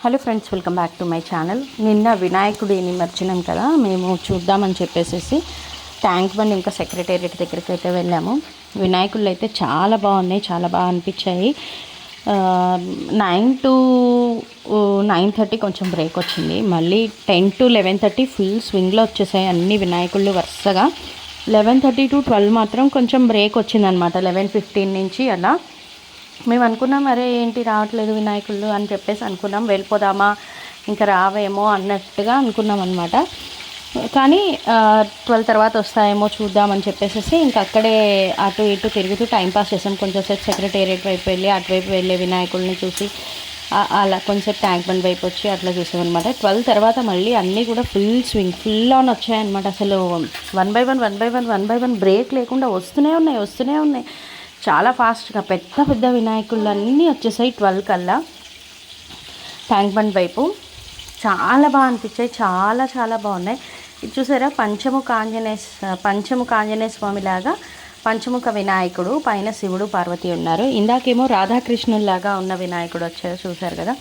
Hello friends, welcome back to my channel. నిన్న వినాయకుడి నిమజ్జనం కదా, మేము చూద్దామని చెప్పేసి ట్యాంక్ బండ్ ఇంకా సెక్రటేరియట్ దగ్గరికి అయితే వెళ్ళాము. వినాయకుళ్ళు అయితే చాలా బాగున్నాయి, చాలా బాగా అనిపించాయి. 9 to 9:30 కొంచెం బ్రేక్ వచ్చింది. మళ్ళీ 10 to 11:30 ఫుల్ స్వింగ్లో వచ్చేసాయి అన్ని వినాయకుళ్ళు వరుసగా. 11:30 to 12 మాత్రం కొంచెం బ్రేక్ వచ్చిందనమాట. 11:15 నుంచి అలా మేము అనుకున్నాం, అరే ఏంటి రావట్లేదు వినాయకుళ్ళు అని చెప్పేసి అనుకున్నాం, వెళ్ళిపోదామా ఇంకా రావేమో అన్నట్టుగా అనుకున్నాం అనమాట. కానీ 12 తర్వాత వస్తాయేమో చూద్దామని చెప్పేసి ఇంకా అక్కడే అటు ఇటు తిరుగుతూ టైంపాస్ చేసాం. కొంచెంసేపు సెక్రటేరియట్ వైపు వెళ్ళి అటువైపు వెళ్ళే వినాయకుడిని చూసి అలా కొంచెంసేపు ట్యాంక్ బండ్ వైపు వచ్చి అట్లా చూసామన్నమాట. 12 తర్వాత మళ్ళీ అన్నీ కూడా ఫుల్ ఆన్ వచ్చాయన్నమాట. అసలు వన్ బై వన్ బ్రేక్ లేకుండా వస్తూనే ఉన్నాయి. చాలా ఫాస్ట్గా పెద్ద వినాయకుళ్ళు అన్నీ వచ్చేసాయి 12 కల్లా ట్యాంక్ బండ్ వైపు. చాలా బాగా అనిపించాయి, చాలా బాగున్నాయి. ఇది చూసారా, పంచముఖ ఆంజనేయ స్వామి లాగా పంచముఖ వినాయకుడు, పైన శివుడు పార్వతి ఉన్నారు. ఇందాకేమో రాధాకృష్ణుల్లాగా ఉన్న వినాయకుడు వచ్చారు, చూసారు కదా.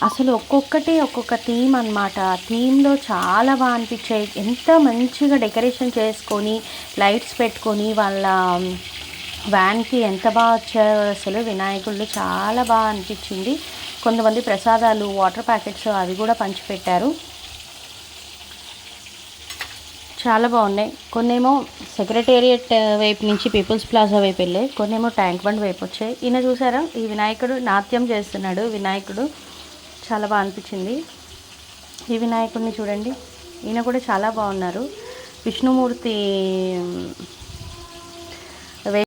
అసలు ఒక్కొక్క థీమ్ అనమాట. థీమ్లో చాలా బాగా అనిపించాయి. ఎంత మంచిగా డెకరేషన్ చేసుకొని లైట్స్ పెట్టుకొని వాళ్ళ వ్యాన్కి ఎంత బాగా వచ్చారో అసలు వినాయకుళ్ళు. చాలా బాగా అనిపించింది. కొంతమంది ప్రసాదాలు, వాటర్ ప్యాకెట్స్ అవి కూడా పంచిపెట్టారు. చాలా బాగున్నాయి. కొన్నేమో సెక్రటేరియట్ వైపు నుంచి పీపుల్స్ ప్లాజా వైపు వెళ్ళాయి, కొన్నేమో ట్యాంక్ బండ్ వైపు వచ్చాయి. ఈయన చూసారా, ఈ వినాయకుడు నాట్యం చేస్తున్నాడు. వినాయకుడు చాలా బాగా అనిపించింది. ఈ వినాయకుడిని చూడండి, ఈయన కూడా చాలా బాగున్నారు. విష్ణుమూర్తి